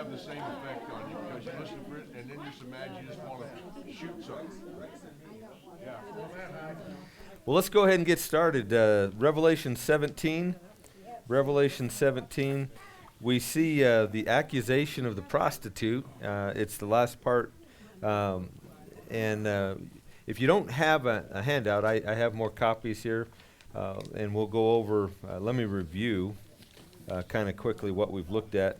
have the same effect on you because you listen to it and then just imagine you just want to shoot something. Yeah. Well, let's go ahead and get started. Revelation 17. Revelation 17. We see the accusation of the prostitute. It's the last part. Um, and if you don't have a handout, I have more copies here. And we'll go over, let me review kind of quickly what we've looked at.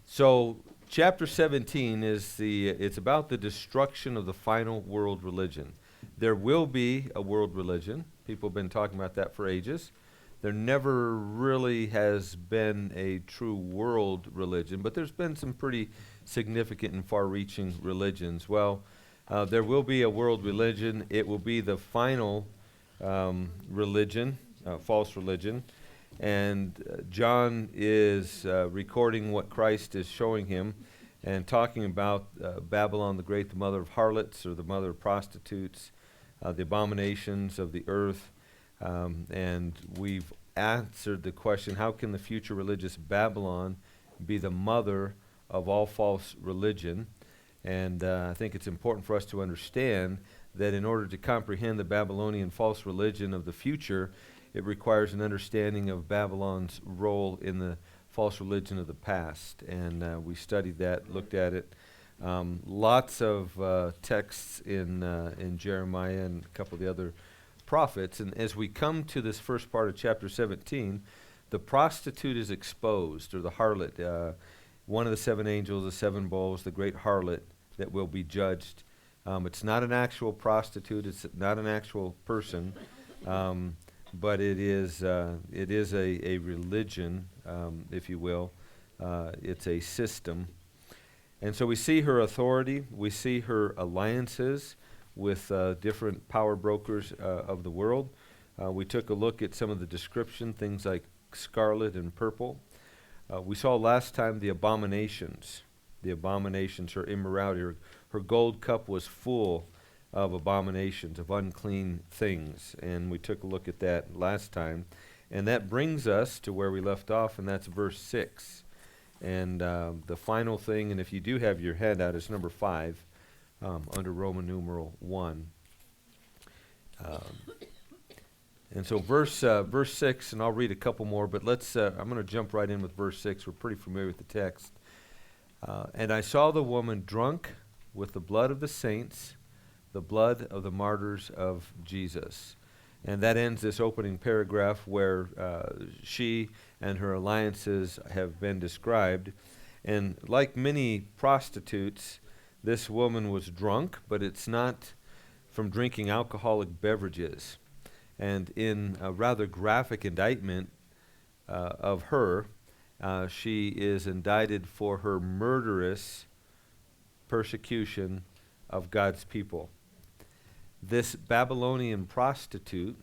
So, chapter 17 it's about the destruction of the final world religion. There will be a world religion. People have been talking about that for ages. There never really has been a true world religion, but there's been some pretty significant and far-reaching religions. Well, there will be a world religion. It will be the final religion, false religion. And John is recording what Christ is showing him and talking about Babylon the Great, the mother of harlots or the mother of prostitutes, the abominations of the earth. And we've answered the question, how can the future religious Babylon be the mother of all false religion? And I think it's important for us to understand that in order to comprehend the Babylonian false religion of the future, it requires an understanding of Babylon's role in the false religion of the past. And we studied that, looked at it. Lots of texts in Jeremiah and a couple of the other prophets. And as we come to this first part of chapter 17, the prostitute is exposed, or the harlot, one of the seven angels, the seven bowls, the great harlot that will be judged. It's not an actual prostitute. It's not an actual person. But it is a religion, if you will. It's a system. And so we see her authority. We see her alliances with different power brokers of the world. We took a look at some of the description, things like scarlet and purple. We saw last time the abominations, her immorality. Her gold cup was full of abominations, of unclean things. And we took a look at that last time. And that brings us to where we left off, and that's verse 6. And the final thing, and if you do have your handout, is number 5 under Roman numeral 1. And so verse 6, and I'll read a couple more, but I'm going to jump right in with verse 6. We're pretty familiar with the text. And I saw the woman drunk with the blood of the saints, the blood of the martyrs of Jesus. And that ends this opening paragraph where she and her alliances have been described. And like many prostitutes, this woman was drunk, but it's not from drinking alcoholic beverages. And in a rather graphic indictment of her, she is indicted for her murderous persecution of God's people. This Babylonian prostitute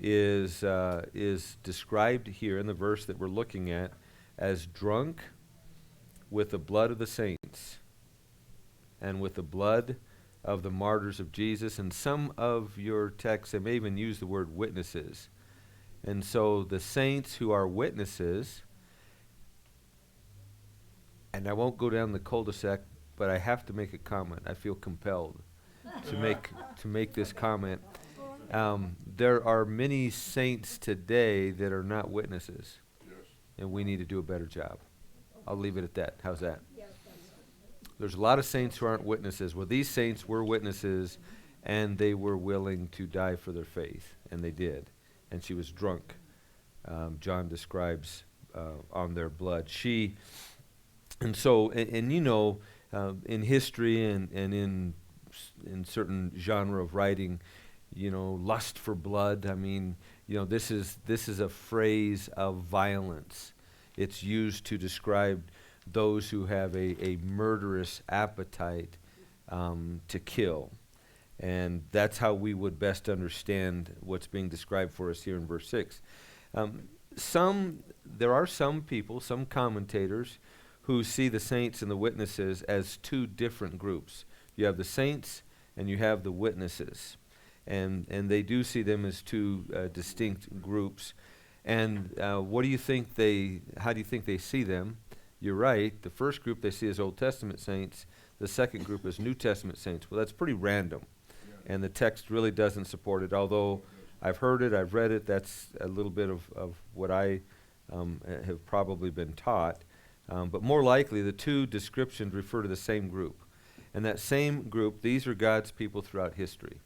is described here in the verse that we're looking at as drunk with the blood of the saints and with the blood of the martyrs of Jesus. And some of your texts, they may even use the word witnesses. And so the saints who are witnesses, and I won't go down the cul-de-sac, but I have to make a comment. I feel compelled to make this comment. There are many saints today that are not witnesses, and we need to do a better job. I'll leave it at that. How's that? There's a lot of saints who aren't witnesses. Well, these saints were witnesses, and they were willing to die for their faith, and they did. And she was drunk. John describes on their blood. In history and in certain genre of writing, lust for blood. I mean, this is a phrase of violence. It's used to describe those who have a murderous appetite to kill. And that's how we would best understand what's being described for us here in verse 6. There are some people, some commentators, who see the saints and the witnesses as two different groups. You have the saints and you have the witnesses. And they do see them as two distinct groups. And how do you think they see them? you're right. The first group they see as Old Testament saints. The second group is New Testament saints. Well, that's pretty random. And the text really doesn't support it. Although I've heard it, I've read it, that's a little bit of what I have probably been taught. But more likely, the two descriptions refer to the same group. And that same group, these are God's people throughout history.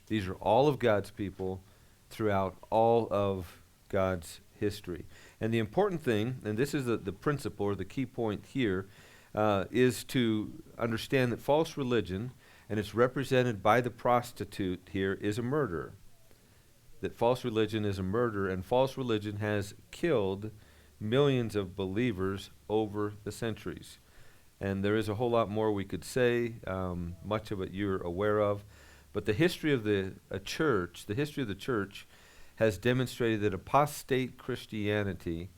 These are all of God's people throughout all of God's history. And the important thing, and this is the principle or the key point here, is to understand that false religion, and it's represented by the prostitute here, is a murder. That false religion is a murder, and false religion has killed millions of believers over the centuries. And there is a whole lot more we could say, much of it you're aware of. But the history of the church has demonstrated that apostate Christianity,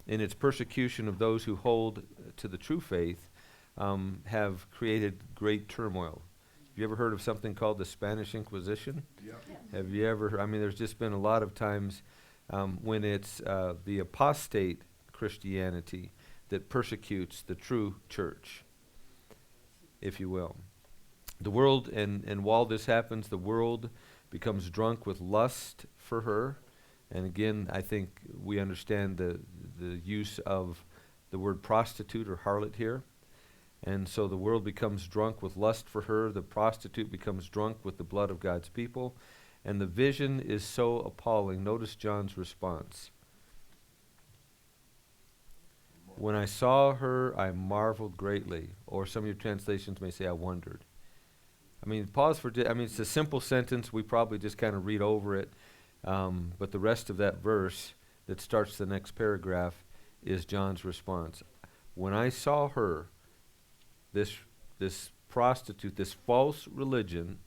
in its persecution of those who hold to the true faith, have created great turmoil. Have you ever heard of something called the Spanish Inquisition? Yeah. Have you ever, there's just been a lot of times when it's the apostate Christianity that persecutes the true church, if you will. The world, and while this happens, the world becomes drunk with lust for her. And again, I think we understand the use of the word prostitute or harlot here. And so the world becomes drunk with lust for her. The prostitute becomes drunk with the blood of God's people. And the vision is so appalling. Notice John's response. When I saw her, I marveled greatly. Or some of your translations may say, I wondered. Pause for, it's a simple sentence. We probably just kind of read over it. But the rest of that verse that starts the next paragraph is John's response. When I saw her, this prostitute, this false religion,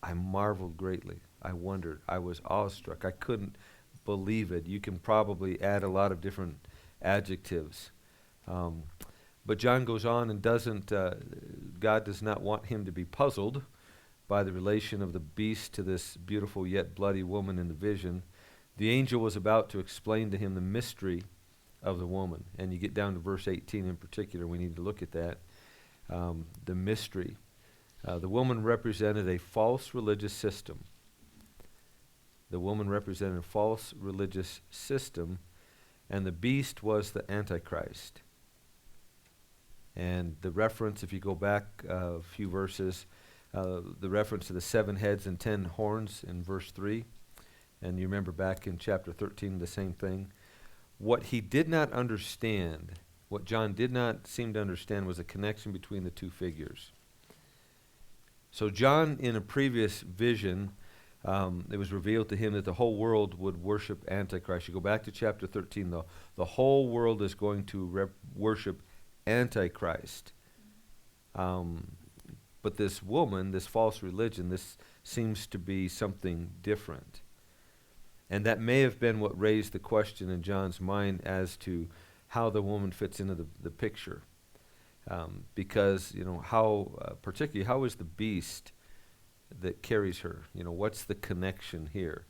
I marveled greatly. I wondered. I was awestruck. I couldn't believe it. You can probably add a lot of different adjectives. But John goes on and God does not want him to be puzzled by the relation of the beast to this beautiful yet bloody woman in the vision. The angel was about to explain to him the mystery of the woman. And you get down to verse 18 in particular, we need to look at that. The mystery. The woman represented a false religious system. The woman represented a false religious system, and the beast was the Antichrist. And the reference, if you go back a few verses, the reference to the 7 heads and 10 horns in verse 3, and you remember back in chapter 13, the same thing. What he did not understand, what John did not seem to understand, was the connection between the two figures. So John, in a previous vision, it was revealed to him that the whole world would worship Antichrist. You go back to chapter 13, the whole world is going to worship Antichrist. But this woman, this false religion, this seems to be something different. And that may have been what raised the question in John's mind as to how the woman fits into the picture. Because, particularly, how is the beast that carries her? What's the connection here?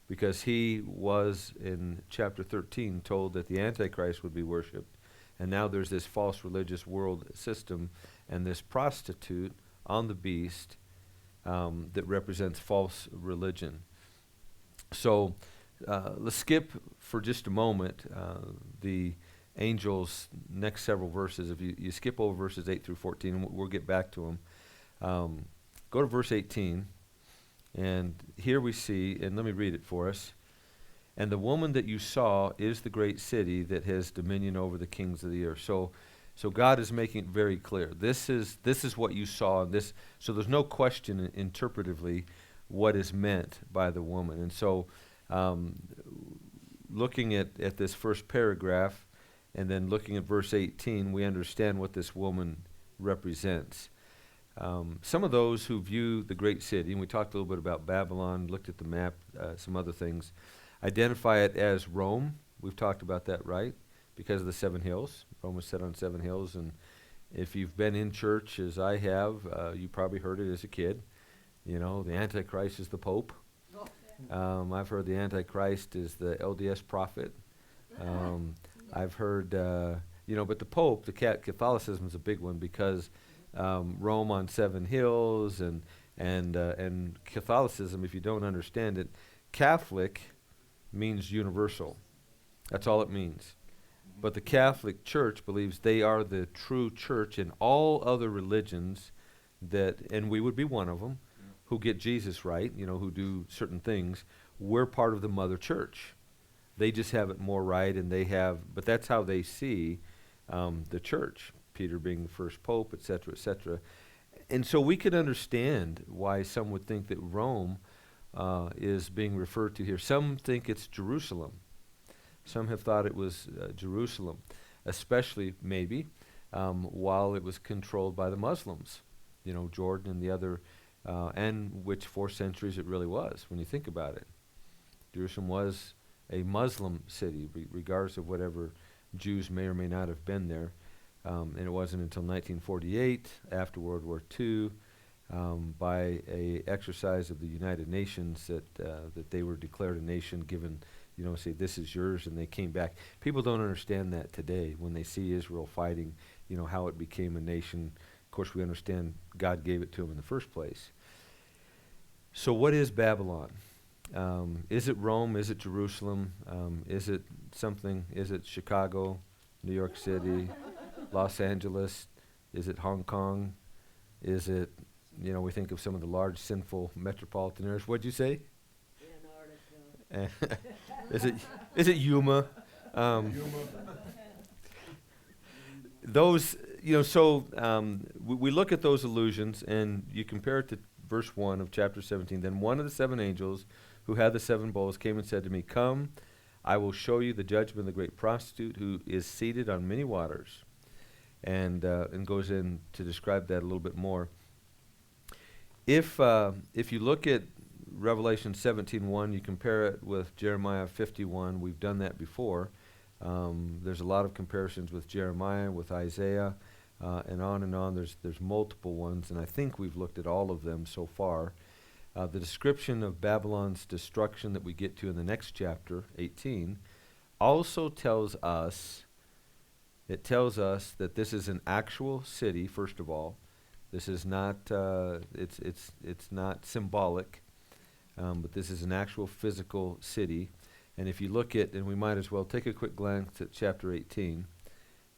Because he was, in chapter 13, told that the Antichrist would be worshipped. And now there's this false religious world system and this prostitute on the beast that represents false religion. So let's skip for just a moment the angel's next several verses. If you skip over verses 8 through 14, we'll get back to them. Go to verse 18, and here we see, and let me read it for us. And the woman that you saw is the great city that has dominion over the kings of the earth. So God is making it very clear. This is what you saw. So there's no question interpretively what is meant by the woman. And so looking at this first paragraph and then looking at verse 18, we understand what this woman represents. Some of those who view the great city, and we talked a little bit about Babylon, looked at the map, some other things, identify it as Rome. We've talked about that, right? Because of the 7 hills. Rome was set on 7 hills, and if you've been in church, as I have, you probably heard it as a kid. The Antichrist is the Pope. I've heard the Antichrist is the LDS prophet. I've heard, but the Pope, Catholicism is a big one because Rome on 7 hills and Catholicism, if you don't understand it, Catholic means universal. That's all it means. But the Catholic Church believes they are the true church, and all other religions and we would be one of them, who get Jesus right, who do certain things, we're part of the mother church. They just have it more right, but that's how they see the church, Peter being the first pope, et cetera, et cetera. And so we could understand why some would think that Rome is being referred to here. Some think it's Jerusalem. Some have thought it was Jerusalem, especially maybe while it was controlled by the Muslims, Jordan and the other, and which 4 centuries it really was when you think about it. Jerusalem was a Muslim city, regardless of whatever Jews may or may not have been there. And it wasn't until 1948, after World War II, by a exercise of the United Nations that they were declared a nation, given, say this is yours, and they came back. People don't understand that today when they see Israel fighting, how it became a nation. Of course, we understand God gave it to them in the first place. So what is Babylon? Is it Rome? Is it Jerusalem? Is it something? Is it Chicago, New York City, Los Angeles? Is it Hong Kong? Is it, we think of some of the large sinful metropolitan areas. What'd you say? Antarctica. Is it Yuma? Those, we look at those allusions, and you compare it to verse 1 of chapter 17. Then one of the 7 angels who had the 7 bowls came and said to me, "Come, I will show you the judgment of the great prostitute who is seated on many waters." And goes in to describe that a little bit more. If you look at Revelation 17:1, you compare it with Jeremiah 51. We've done that before. There's a lot of comparisons with Jeremiah, with Isaiah, and on and on. There's multiple ones, and I think we've looked at all of them so far. The description of Babylon's destruction that we get to in the next chapter, 18, also tells us that this is an actual city. First of all, this is not it's not symbolic, but this is an actual physical city. And if you look at, and we might as well take a quick glance at chapter 18.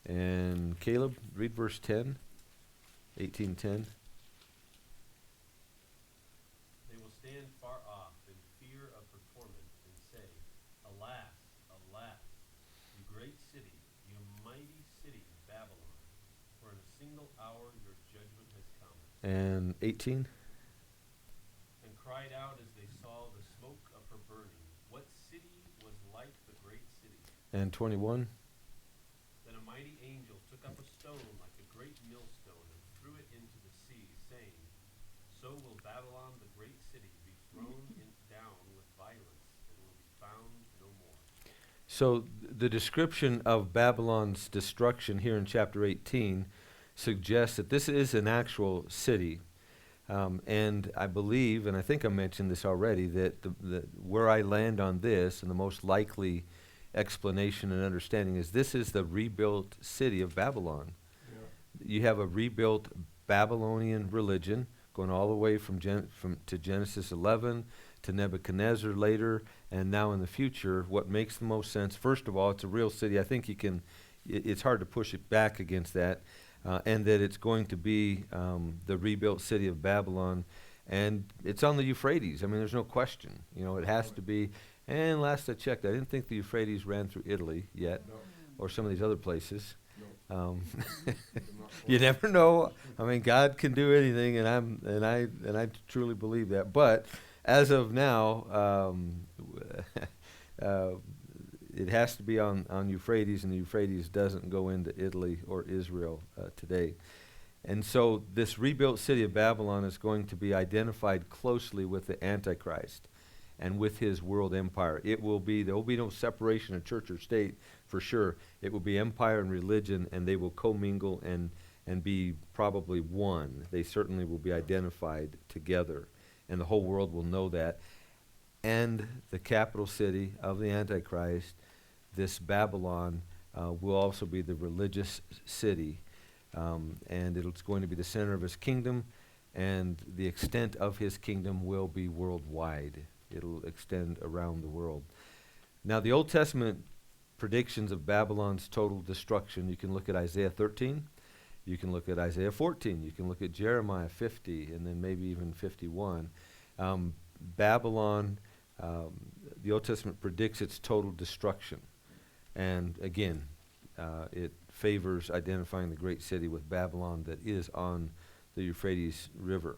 And Caleb, read verse 10, 18:10. They will stand far off in fear of her torment and say, "Alas, alas, you great city, you mighty city, Babylon, for in a single hour your judgment has come." And 18. And cried out as they saw the smoke of her burning, "What city was like the great city?" And 21. Then a mighty angel took up a stone like a great millstone and threw it into the sea, saying, "So will Babylon, the great city, be thrown down with violence, and will be found no more." So the description of Babylon's destruction here in chapter 18 suggests that this is an actual city. And I believe, and I think I mentioned this already, that where I land on this, and the most likely explanation and understanding, is this is the rebuilt city of Babylon. Yeah. You have a rebuilt Babylonian religion going all the way from to Genesis 11 to Nebuchadnezzar later, and now in the future. What makes the most sense? First of all, it's a real city. I think it's hard to push it back against that. And that it's going to be the rebuilt city of Babylon, and it's on the Euphrates. I mean, there's no question. It has to be. And last I checked, I didn't think the Euphrates ran through Italy yet, or some of these other places. You never know. I mean, God can do anything, and I truly believe that. But as of now, it has to be on Euphrates, and the Euphrates doesn't go into Italy or Israel today. And so this rebuilt city of Babylon is going to be identified closely with the Antichrist and with his world empire. There will be no separation of church or state, for sure. It will be empire and religion, and they will commingle and be probably one. They certainly will be identified together, and the whole world will know that. And the capital city of the Antichrist, this Babylon, will also be the religious city. And it's going to be the center of his kingdom, and the extent of his kingdom will be worldwide. It'll extend around the world. Now, the Old Testament predictions of Babylon's total destruction, you can look at Isaiah 13, you can look at Isaiah 14, you can look at Jeremiah 50, and then maybe even 51. Babylon, the Old Testament predicts its total destruction. And again, it favors identifying the great city with Babylon that is on the Euphrates River.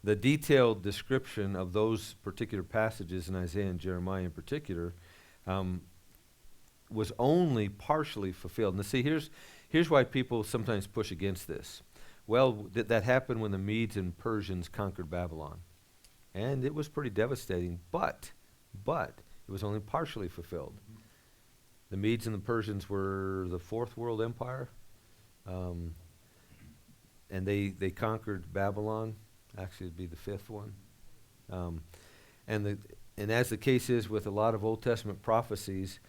The detailed description of those particular passages in Isaiah and Jeremiah in particular was only partially fulfilled. Now see, here's why people sometimes push against this. Well, that happened when the Medes and Persians conquered Babylon. And it was pretty devastating, but it was only partially fulfilled. The Medes and the Persians were the fourth world empire, and they conquered Babylon. Actually, it'd be the fifth one. And as the case is with a lot of Old Testament prophecies,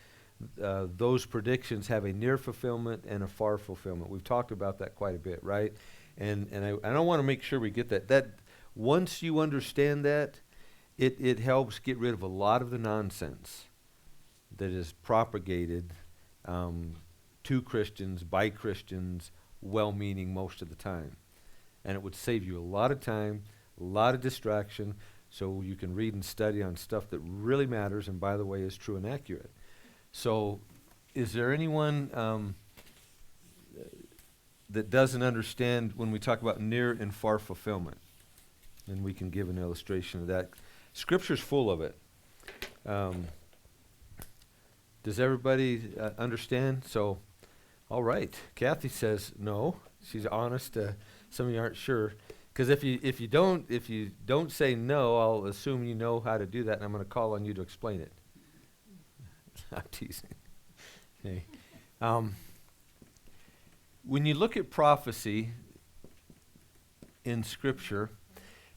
those predictions have a near fulfillment and a far fulfillment. We've talked about that quite a bit, right? And I want to make sure we get that. That once you understand that, it helps get rid of a lot of the nonsense that is propagated to Christians, by Christians, well-meaning most of the time. And it would save you a lot of time, a lot of distraction, so you can read and study on stuff that really matters and, by the way, is true and accurate. So is there anyone that doesn't understand when we talk about near and far fulfillment? And we can give an illustration of that. Scripture's full of it. Does everybody understand? So, all right. Kathy says no. She's honest. Some of you aren't sure, because if you don't say no, I'll assume you know how to do that, and I'm going to call on you to explain it. I'm teasing. Okay. When you look at prophecy in Scripture,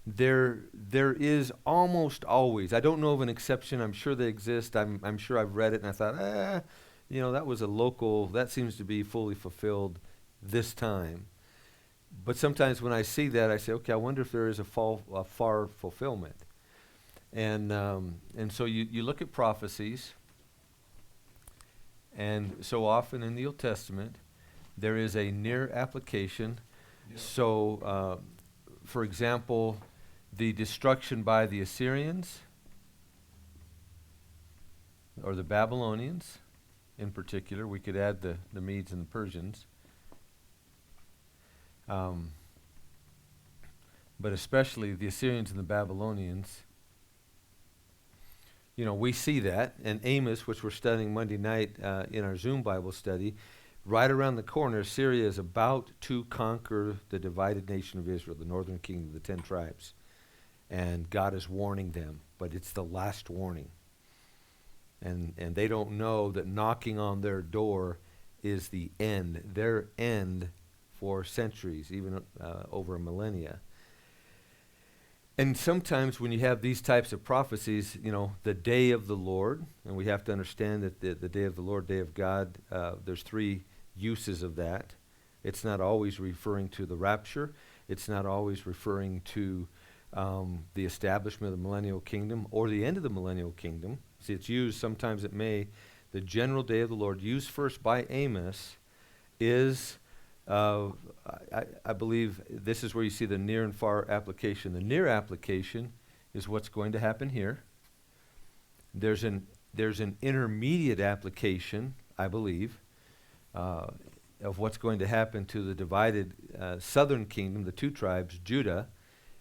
there is almost always, I don't know of an exception, I'm sure they exist, I'm sure I've read it and I thought, that was a local, that seems to be fully fulfilled this time. But sometimes when I see that, I say, okay, I wonder if there is a far fulfillment. And so you look at prophecies, and so often in the Old Testament, there is a near application. Yeah. So, for example, the destruction by the Assyrians, or the Babylonians in particular, we could add the Medes and the Persians, but especially the Assyrians and the Babylonians. We see that, and Amos, which we're studying Monday night in our Zoom Bible study, right around the corner, Syria is about to conquer the divided nation of Israel, the northern kingdom, the 10 tribes. And God is warning them, but it's the last warning. And they don't know that knocking on their door is the end, their end for centuries, even over a millennia. And sometimes when you have these types of prophecies, the day of the Lord, and we have to understand that the day of the Lord, day of God, there's three uses of that. It's not always referring to the rapture. It's not always referring to the establishment of the millennial kingdom or the end of the millennial kingdom. See, it's used, sometimes it may, the general day of the Lord, used first by Amos, is, I believe, this is where you see the near and far application. The near application is what's going to happen here. There's an intermediate application, I believe, of what's going to happen to the divided southern kingdom, the 2 tribes, Judah,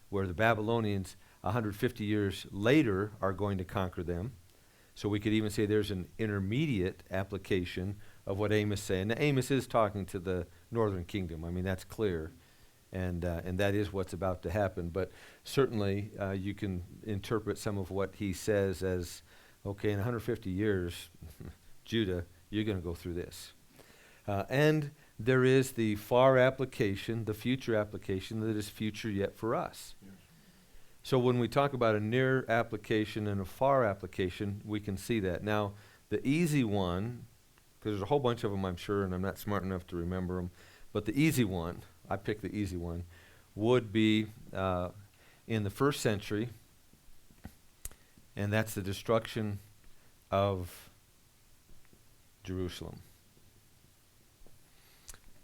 where the Babylonians 150 years later are going to conquer them. So we could even say there's an intermediate application of what Amos is saying. Now, Amos is talking to the northern kingdom. I mean, that's clear. And that is what's about to happen. But certainly you can interpret some of what he says as, okay, in 150 years, Judah, you're going to go through this. And there is the far application, the future application that is future yet for us. Yes. So when we talk about a near application and a far application, we can see that. Now, the easy one because there's a whole bunch of them, I'm sure, and I'm not smart enough to remember them. But the easy one, I picked the easy one, would be in the first century, and that's the destruction of Jerusalem.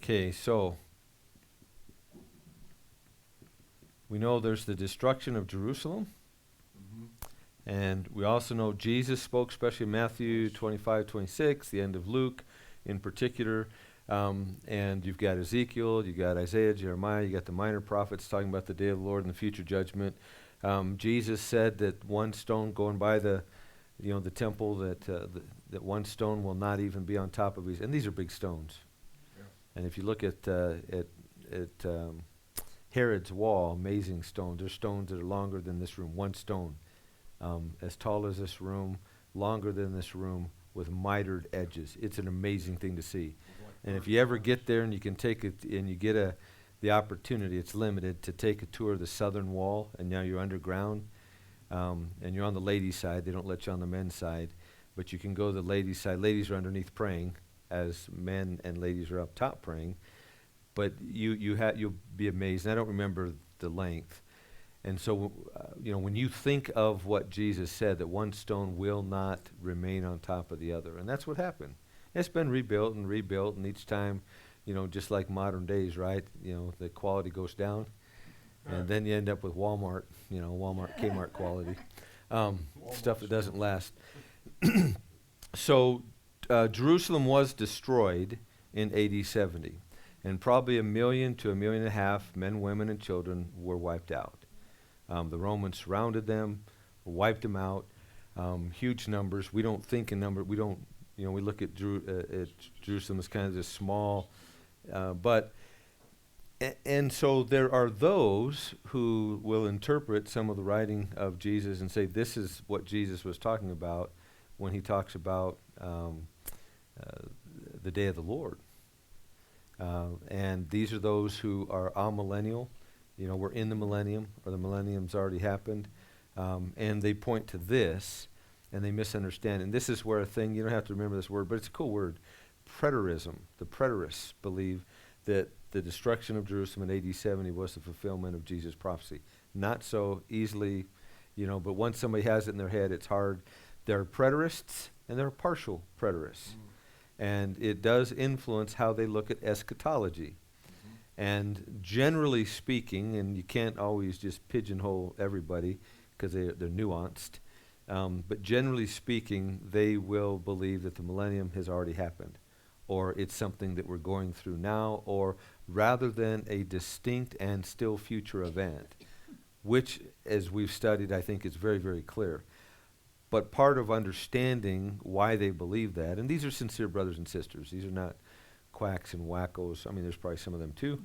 Okay, so we know there's the destruction of Jerusalem. And we also know Jesus spoke, especially in Matthew 25, 26, the end of Luke in particular. And you've got Ezekiel, you've got Isaiah, Jeremiah, you got the minor prophets talking about the day of the Lord and the future judgment. Jesus said that one stone going by the temple, that one stone will not even be on top of these. And these are big stones. Yeah. And if you look at Herod's wall, amazing stones. There's stones that are longer than this room, one stone. As tall as this room, longer than this room, with mitered edges. It's an amazing thing to see. And if you ever get there and you can take it, and you get the opportunity, it's limited, to take a tour of the southern wall, and now you're underground, and you're on the ladies' side. They don't let you on the men's side, but you can go to the ladies' side. Ladies are underneath praying, as men and ladies are up top praying. But you'll be amazed. And I don't remember the length. And so, when you think of what Jesus said, that one stone will not remain on top of the other, and that's what happened. It's been rebuilt, and each time, just like modern days, right? The quality goes down, and then you end up with Walmart, Kmart quality, stuff that doesn't last. So, Jerusalem was destroyed in AD 70, and probably 1 million to 1.5 million men, women, and children were wiped out. The Romans surrounded them, wiped them out, huge numbers. We don't think in number. We don't, we look at Jerusalem as kind of this small, and so there are those who will interpret some of the writing of Jesus and say this is what Jesus was talking about when he talks about the day of the Lord. And these are those who are amillennial. We're in the millennium, or the millennium's already happened, and they point to this, and they misunderstand. And this is where a thing, you don't have to remember this word, but it's a cool word, preterism. The preterists believe that the destruction of Jerusalem in AD 70 was the fulfillment of Jesus' prophecy. Not so easily, but once somebody has it in their head, it's hard. There are preterists, and there are partial preterists. And it does influence how they look at eschatology. And generally speaking, and you can't always just pigeonhole everybody because they're nuanced, but generally speaking, they will believe that the millennium has already happened, or it's something that we're going through now, or rather than a distinct and still future event, which, as we've studied, I think is very, very clear. But part of understanding why they believe that, and these are sincere brothers and sisters, these are not quacks and wackos. I mean, there's probably some of them too,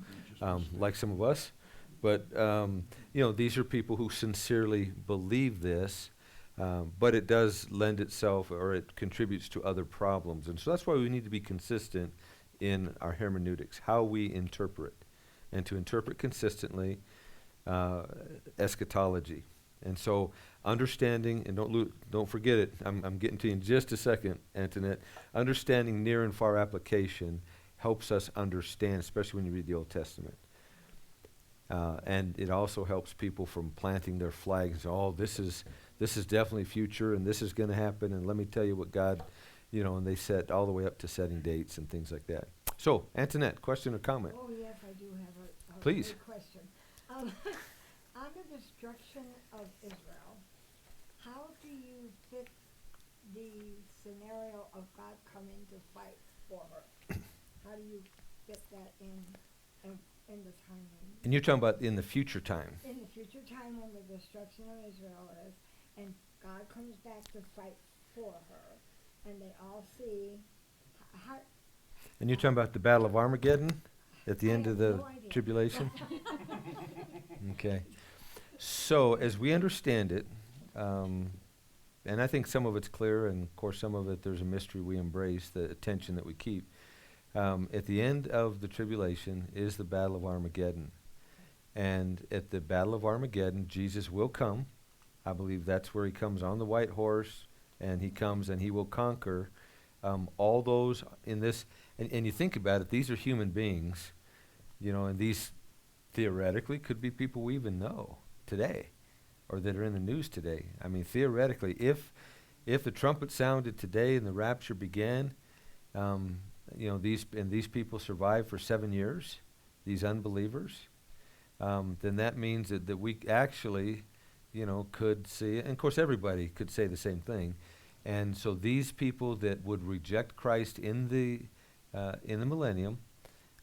like some of us. But, these are people who sincerely believe this, but it does lend itself, or it contributes to other problems. And so that's why we need to be consistent in our hermeneutics, how we interpret, and to interpret consistently eschatology. And so understanding, and don't forget it, I'm getting to you in just a second, Antoinette, understanding near and far application helps us understand, especially when you read the Old Testament. And it also helps people from planting their flags. This is definitely future, and this is going to happen, and let me tell you what God, and they set all the way up to setting dates and things like that. So, Antoinette, question or comment? Oh, yes, I do have a Please. good question. On the destruction of Israel, how do you fit the scenario of God coming to fight for her? How do you fit that in the timeline? And you're talking about in the future time. In the future time when the destruction of Israel is, and God comes back to fight for her, and they all see how. And you're talking about the Battle of Armageddon at the end of the no idea. tribulation? Okay. So, as we understand it, and I think some of it's clear, and of course some of it there's a mystery we embrace, the attention that we keep. At the end of the tribulation is the Battle of Armageddon. And at the Battle of Armageddon, Jesus will come. I believe that's where he comes on the white horse, and he comes and he will conquer All those in this, and you think about it, these are human beings, and these theoretically could be people we even know today, or that are in the news today. I mean, theoretically, if the trumpet sounded today and the rapture began, these people survived for 7 years, these unbelievers, then that means that we actually, could see, and of course everybody could say the same thing. And so these people that would reject Christ in the millennium,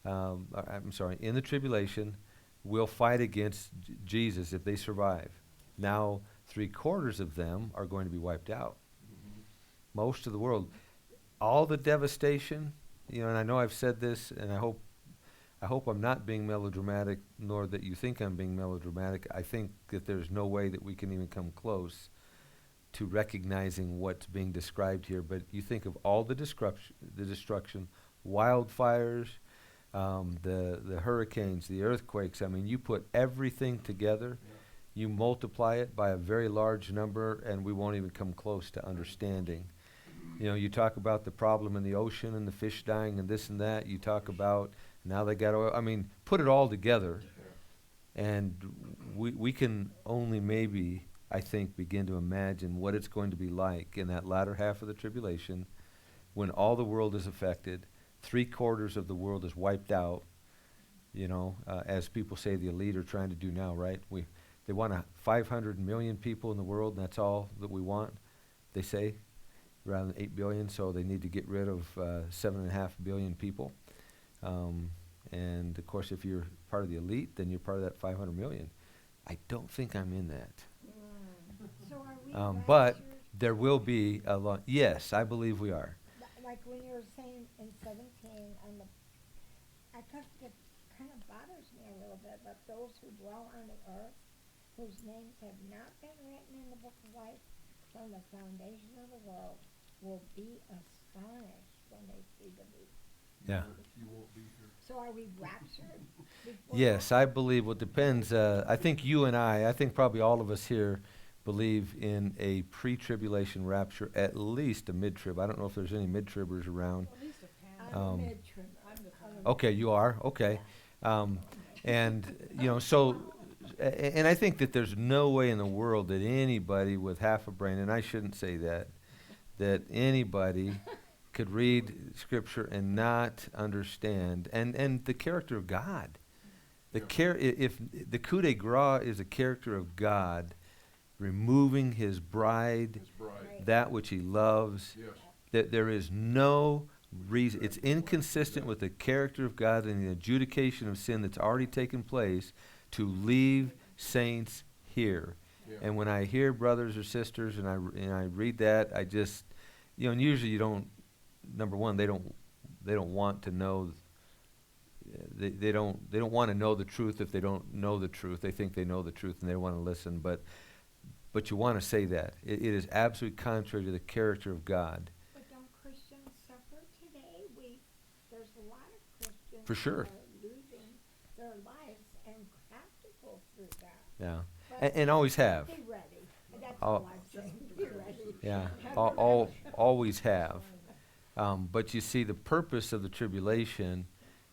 in the tribulation, will fight against Jesus if they survive. Now, 3/4 of them are going to be wiped out. Most of the world, all the devastation, and I know I've said this, and I hope I'm not being melodramatic, nor that you think I'm being melodramatic. I think that there's no way that we can even come close to recognizing what's being described here. But you think of all the destruction, wildfires, the hurricanes, the earthquakes. I mean, you put everything together, you multiply it by a very large number, and we won't even come close to understanding. You talk about the problem in the ocean and the fish dying and this and that. You talk about now they got oil. I mean, put it all together, and we can only maybe, I think, begin to imagine what it's going to be like in that latter half of the tribulation when all the world is affected, 3/4 of the world is wiped out, as people say the elite are trying to do now, right? They want 500 million people in the world, and that's all that we want, they say, rather than 8 billion, so they need to get rid of 7.5 billion people. And of course, if you're part of the elite, then you're part of that 500 million. I don't think I'm in that. So are we But raptured? there will be a lot. Yes, I believe we are. Like when you were saying in 17, I thought it kind of bothers me a little bit, but those who dwell on the earth, whose names have not been written in the book of life from the foundation of the world, will be astonished when they see the beast. Yeah. You won't be here. So are we raptured? before Yes, that? I believe. Well, it depends. I think you and I think probably all of us here believe in a pre-tribulation rapture, at least a mid-trib. I don't know if there's any mid-tribbers around. I'm a Um, mid-trimmer. Okay, you are. Okay. And, and I think that there's no way in the world that anybody with half a brain, and I shouldn't say that anybody could read Scripture and not understand, and the character of God. If the coup de grace is a character of God, removing His bride, His bride. Right. that which He loves, Yes. that there is no reason. It's inconsistent with the character of God and the adjudication of sin that's already taken place to leave saints here. Yeah. And when I hear brothers or sisters and I read that, I just, and usually you don't. Number one, they don't want to know. They don't want to know the truth if they don't know the truth. They think they know the truth and they want to listen. But you want to say that it is absolutely contrary to the character of God. But don't Christians suffer today? There's a lot of Christians For sure. who are losing their lives and have to go through that. Yeah, But and always have. Be ready. That's Oh. all I'm saying. Be ready. Yeah, Have always have. But you see, the purpose of the tribulation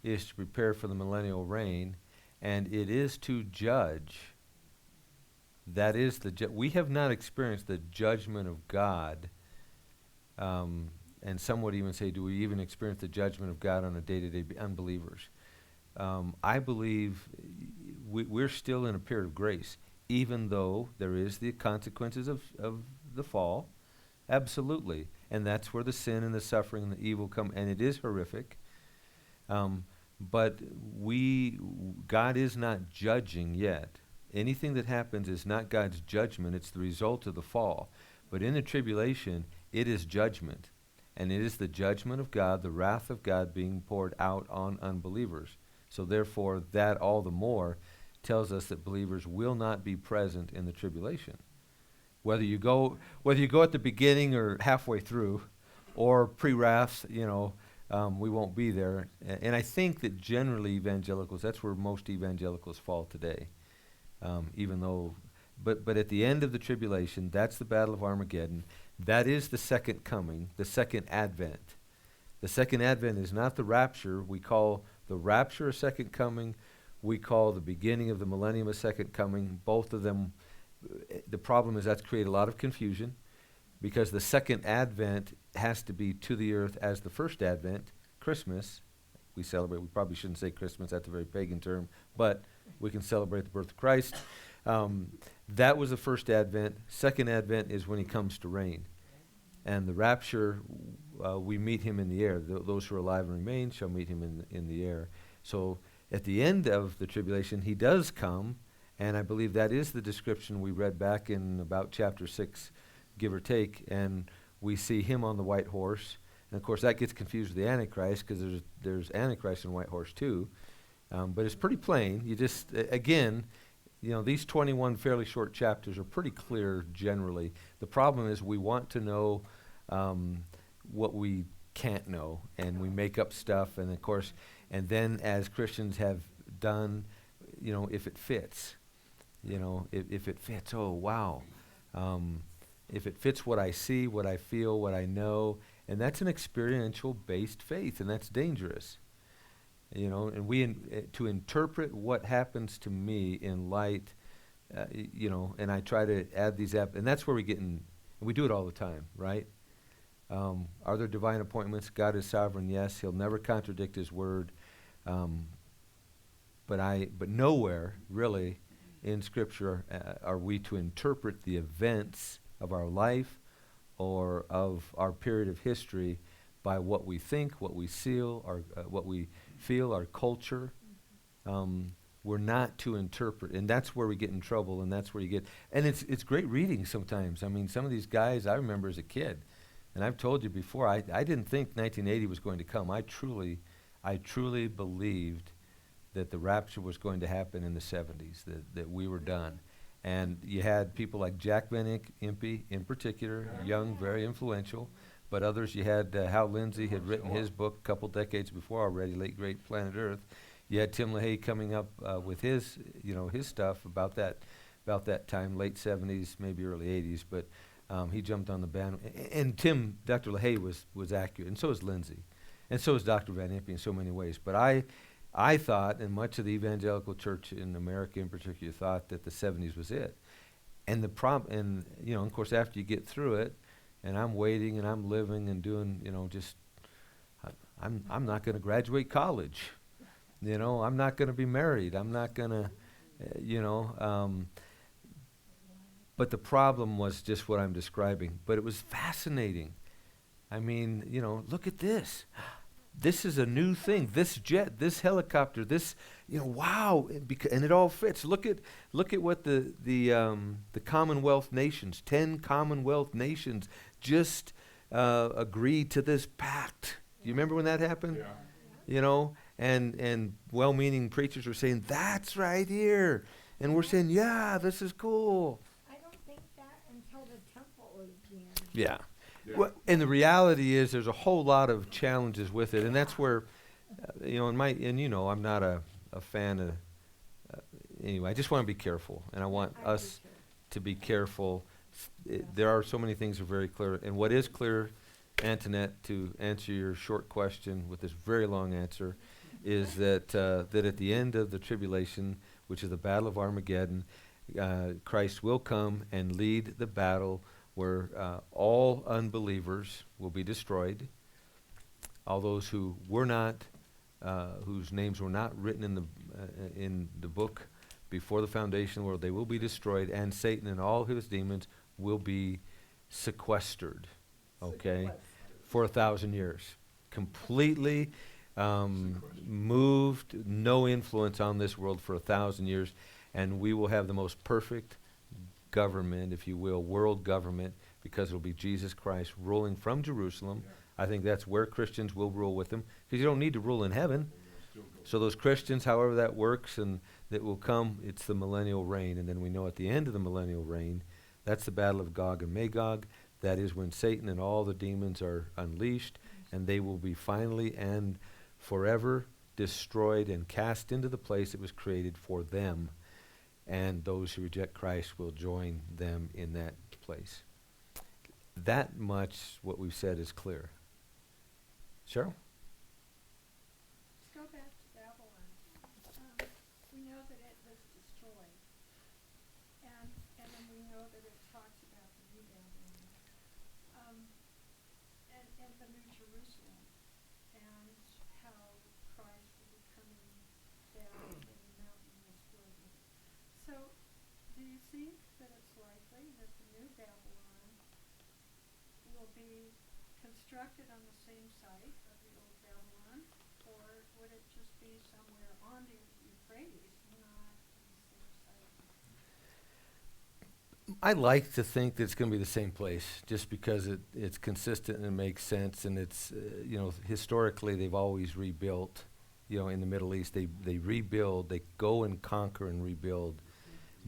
is to prepare for the millennial reign, and it is to judge. That is we have not experienced the judgment of God. And some would even say, do we even experience the judgment of God on a day-to-day unbelievers? I believe we're still in a period of grace, even though there is the consequences of the fall. Absolutely. And that's where the sin and the suffering and the evil come, and it is horrific. But God is not judging yet. Anything that happens is not God's judgment, it's the result of the fall. But in the tribulation, it is judgment. And it is the judgment of God, the wrath of God being poured out on unbelievers. So therefore, that all the more tells us that believers will not be present in the tribulation. Whether you go at the beginning or halfway through, or pre-wrath, we won't be there. And I think that generally evangelicals, that's where most evangelicals fall today. Even though, but at the end of the tribulation, that's the battle of Armageddon. That is the second coming, the second advent. The second advent is not the rapture. We call the rapture a second coming. We call the beginning of the millennium a second coming. Both of them, the problem is that's created a lot of confusion because the second advent has to be to the earth as the first advent, Christmas. We celebrate, we probably shouldn't say Christmas, that's a very pagan term, but we can celebrate the birth of Christ. That was the first advent. Second advent is when he comes to reign. And the rapture, we meet him in the air. Those who are alive and remain shall meet him in the air. So at the end of the tribulation, he does come, and I believe that is the description we read back in about chapter 6, give or take, and we see him on the white horse. And of course, that gets confused with the Antichrist because there's Antichrist on white horse too. But it's pretty plain. You just, again, these 21 fairly short chapters are pretty clear generally. The problem is we want to know what we can't know, and we make up stuff, and of course, and then as Christians have done, if it fits, if it fits, oh wow, if it fits what I see, what I feel, what I know, and that's an experiential-based faith, and that's dangerous. And we to interpret what happens to me in light, and I try to add these and that's where we get in, and we do it all the time, right? Are there divine appointments? God is sovereign, yes. He'll never contradict his word. But nowhere, really, in Scripture are we to interpret the events of our life or of our period of history by what we think, what we feel, our culture. We're not to interpret, and that's where we get in trouble, and that's where you get, and it's great reading sometimes. I mean, some of these guys I remember as a kid, and I've told you before, I didn't think 1980 was going to come. I truly believed that the rapture was going to happen in the 70s, that we were done. And you had people like Jack Van Impe in particular, young, very influential, but others, you had Hal Lindsey had written his book a couple decades before already, Late Great Planet Earth. You had Tim LaHaye coming up with his stuff about that time, late 70s, maybe early 80s, but he jumped on the band. And Dr. LaHaye was accurate, and so is Lindsey, and so is Dr. Van Impe in so many ways. But I thought, and much of the evangelical church in America in particular thought, that the 70s was it. And of course, after you get through it, and I'm waiting, and I'm living and doing, I'm not going to graduate college. I'm not going to be married. I'm not going to, but the problem was just what I'm describing. But it was fascinating. I mean, look at this. This is a new thing. This jet, this helicopter, this, wow, and it all fits. Look at what the Commonwealth nations, 10 Commonwealth nations, just agreed to this pact. You remember when that happened? Yeah. And well-meaning preachers were saying, that's right here. And we're saying, yeah, this is cool. I don't think that until the temple was being. Yeah. Yeah. Well, and the reality is there's a whole lot of challenges with it. And that's where, I'm not a fan of, anyway, I just want to be careful. And I want us to be careful. There are so many things that are very clear. And what is clear, Antoinette, to answer your short question with this very long answer, is that at the end of the tribulation, which is the battle of Armageddon, Christ will come and lead the battle where all unbelievers will be destroyed. All those who were not, whose names were not written in the book before the foundation of the world, they will be destroyed, and Satan and all his demons will be sequestered, okay, for 1,000 years. Completely moved, no influence on this world for 1,000 years, and we will have the most perfect government, if you will, world government, because it'll be Jesus Christ ruling from Jerusalem. Yeah. I think that's where Christians will rule with him, because you don't need to rule in heaven. So those Christians, however that works, and that will come, it's the millennial reign. And then we know at the end of the millennial reign, that's the battle of Gog and Magog. That is when Satan and all the demons are unleashed, and they will be finally and forever destroyed and cast into the place that was created for them. And those who reject Christ will join them in that place. That much, what we've said, is clear. Cheryl? Let's go back to Babylon. We know that it was destroyed, and then we know that it talks about the new Babylon, and the new Jerusalem, and how Christ will be coming down in the mountainous wilderness. So, do you think that it's likely that the new Babylon will be constructed on the same site of the old Babylon, or would it just be somewhere on the Euphrates, not on the same site? I like to think that it's going to be the same place, just because it's consistent and it makes sense, and it's historically they've always rebuilt. In the Middle East, they rebuild, they go and conquer and rebuild,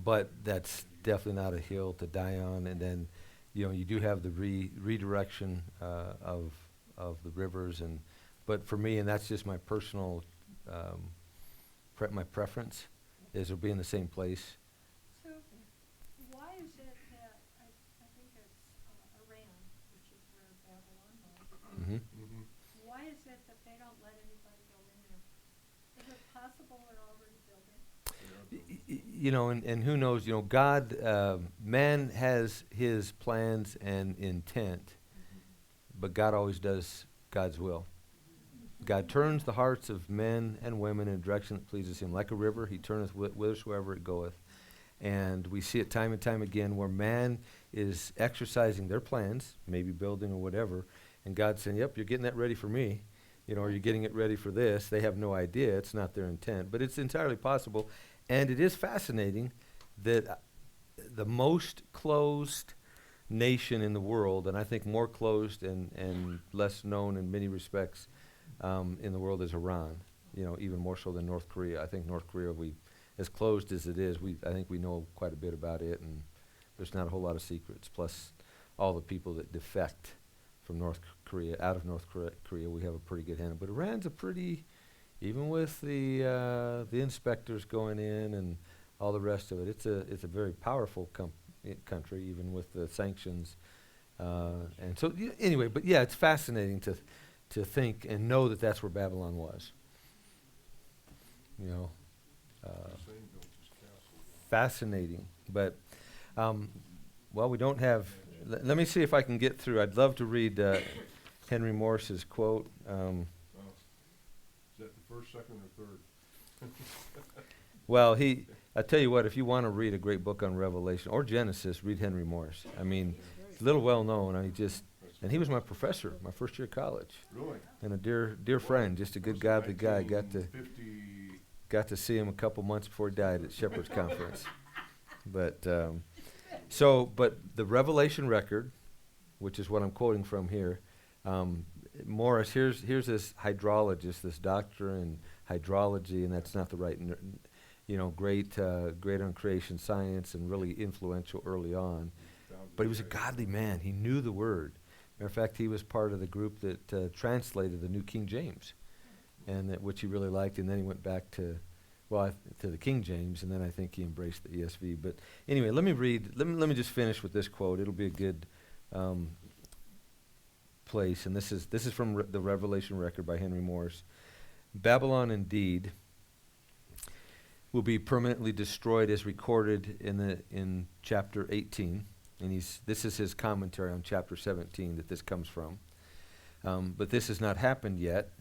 but that's definitely not a hill to die on. And then, you do have the redirection of the rivers, but for me, and that's just my personal my preference, is it'll be in the same place. So, why is it that, I think it's Iran, which is where Babylon was, Hmm. Mm-hmm. why is it that they don't let anybody go in there? Is it possible they're already building? And who knows? God, man has his plans and intent, but God always does God's will. God turns the hearts of men and women in a direction that pleases him. Like a river, he turneth whithersoever it goeth. And we see it time and time again where man is exercising their plans, maybe building or whatever, and God's saying, yep, you're getting that ready for me, or you're getting it ready for this. They have no idea. It's not their intent. But it's entirely possible. And it is fascinating that the most closed nation in the world, and I think more closed and less known in many respects in the world, is Iran. Even more so than North Korea. I think North Korea, as closed as it is, I think we know quite a bit about it, and there's not a whole lot of secrets. Plus, all the people that defect from North Korea, out of North Korea, we have a pretty good handle. But Iran's a pretty, even with the inspectors going in and all the rest of it, it's a very powerful country, even with the sanctions. And so anyway, but yeah, it's fascinating to think and know that that's where Babylon was. Fascinating. But we don't have. Let me see if I can get through. I'd love to read Henry Morse's quote. Is that the first, second, or third? Well, I tell you what, if you want to read a great book on Revelation or Genesis, read Henry Morse. I mean, it's a little well known. And he was my professor, my first year of college. Really? And a dear friend, just a good godly guy. Got to see him a couple months before he died at Shepherd's Conference. But but the Revelation record, which is what I'm quoting from here, Morris, here's this hydrologist, this doctor in hydrology, and that's not the right, great on creation science and really influential early on. But he was a godly man. He knew the Word. Matter of fact, he was part of the group that translated the New King James, and which he really liked. And then he went back to the King James, and then I think he embraced the ESV. But anyway, let me just finish with this quote. It'll be a good place. And this is from the Revelation record by Henry Morse. Babylon indeed will be permanently destroyed as recorded in chapter 18. And this is his commentary on chapter 17 that this comes from. But this has not happened yet.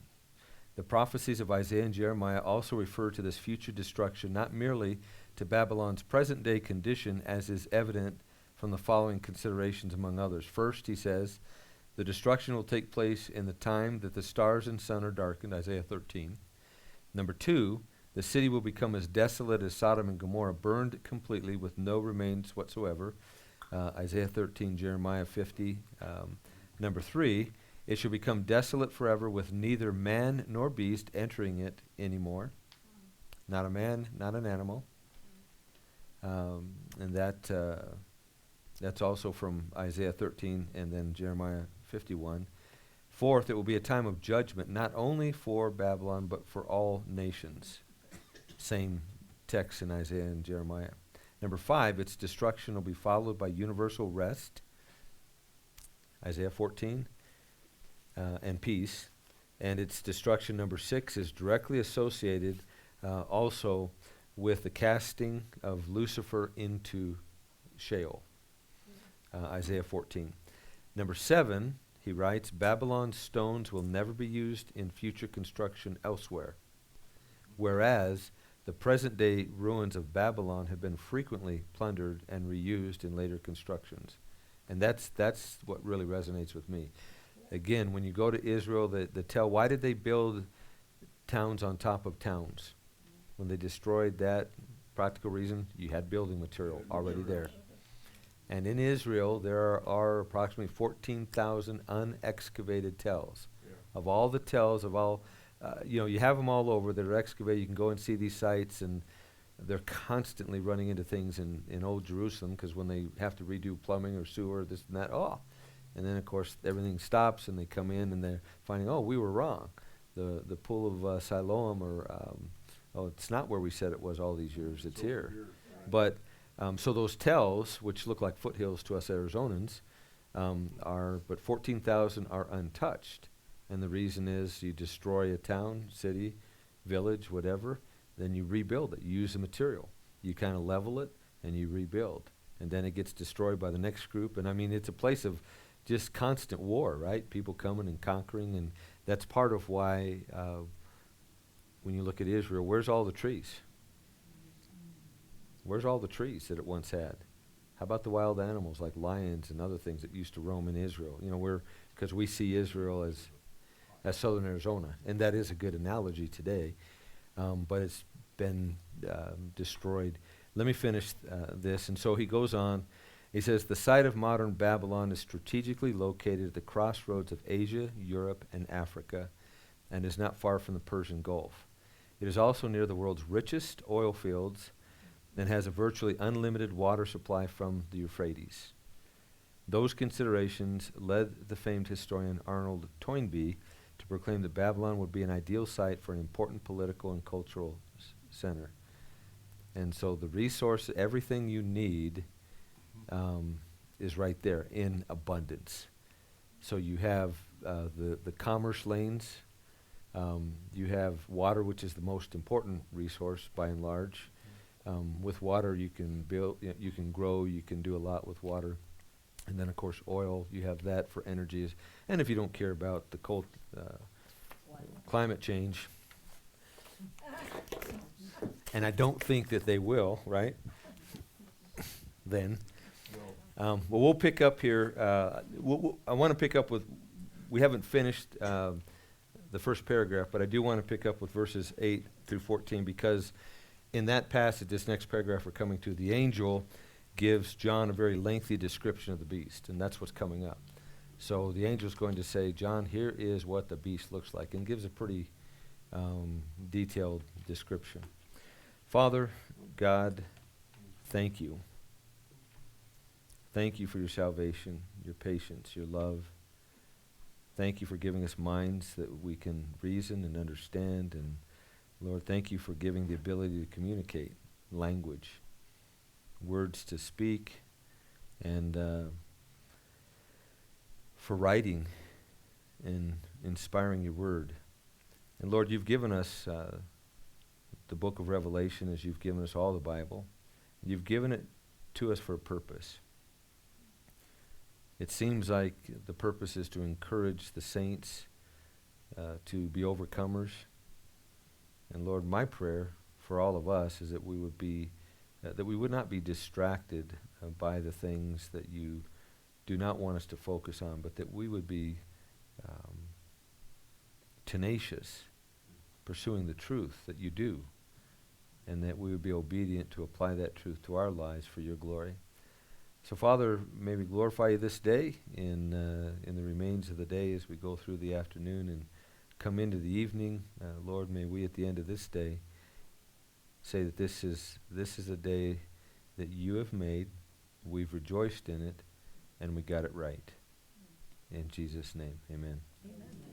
The prophecies of Isaiah and Jeremiah also refer to this future destruction, not merely to Babylon's present-day condition, as is evident from the following considerations, among others. First, he says, the destruction will take place in the time that the stars and sun are darkened, Isaiah 13. Number two, the city will become as desolate as Sodom and Gomorrah, burned completely with no remains whatsoever, Isaiah 13, Jeremiah 50. Number three, it shall become desolate forever with neither man nor beast entering it anymore. Not a man, not an animal. And that's also from Isaiah 13 and then Jeremiah 51. Fourth, it will be a time of judgment, not only for Babylon, but for all nations. Same text in Isaiah and Jeremiah. Number five, its destruction will be followed by universal rest, Isaiah 14, and peace. And its destruction, number 6, is directly associated also with the casting of Lucifer into Sheol. Isaiah 14. Number 7, he writes, Babylon's stones will never be used in future construction elsewhere, whereas the present-day ruins of Babylon have been frequently plundered and reused in later constructions. And that's what really resonates with me. Again, when you go to Israel, why did they build towns on top of towns? When they destroyed that, practical reason, you had building material already there. And in Israel, there are approximately 14,000 unexcavated tells. Yeah. Of all the tells, you have them all over that are excavated. You can go and see these sites, and they're constantly running into things in Old Jerusalem, because when they have to redo plumbing or sewer, this and that, and then, of course, everything stops, and they come in, and they're finding, we were wrong. The pool of Siloam, it's not where we said it was all these years. It's here. Right. But so those tells, which look like foothills to us Arizonans, but 14,000 are untouched. And the reason is you destroy a town, city, village, whatever, then you rebuild it. You use the material. You kind of level it, and you rebuild. And then it gets destroyed by the next group. And I mean, it's a place of just constant war, right? People coming and conquering. And that's part of why, when you look at Israel, where's all the trees? Where's all the trees that it once had? How about the wild animals like lions and other things that used to roam in Israel? Because we see Israel as southern Arizona, and that is a good analogy today, but it's been destroyed. Let me finish this. And so he goes on. He says, the site of modern Babylon is strategically located at the crossroads of Asia, Europe, and Africa, and is not far from the Persian Gulf. It is also near the world's richest oil fields and has a virtually unlimited water supply from the Euphrates. Those considerations led the famed historian Arnold Toynbee to proclaim that Babylon would be an ideal site for an important political and cultural center. And so the resource, everything you need, is right there in abundance. So you have the commerce lanes. You have water, which is the most important resource by and large. With water, you can build, you can grow, you can do a lot with water. And then, of course, oil, you have that for energies. And if you don't care about the cold climate change, and I don't think that they will, right? Then. Well, we'll pick up here. I want to pick up with, we haven't finished the first paragraph, but I do want to pick up with verses 8 through 14, because in that passage, this next paragraph we're coming to, the angel gives John a very lengthy description of the beast, and that's what's coming up. So the angel's going to say, John, here is what the beast looks like, and gives a pretty detailed description. Father, God, thank you. Thank you for your salvation, your patience, your love. Thank you for giving us minds that we can reason and understand. And Lord, thank you for giving the ability to communicate, language, words to speak, and for writing and inspiring your word. And Lord, you've given us the book of Revelation, as you've given us all the Bible. You've given it to us for a purpose. It seems like the purpose is to encourage the saints to be overcomers. And Lord, my prayer for all of us is that we would be, that we would not be distracted by the things that you do not want us to focus on, but that we would be tenacious, pursuing the truth that you do, and that we would be obedient to apply that truth to our lives for your glory. So, Father, may we glorify you this day in the remains of the day as we go through the afternoon and come into the evening. Lord, may we at the end of this day say that this is a day that you have made. We've rejoiced in it, and we got it right. In Jesus' name, amen. Amen.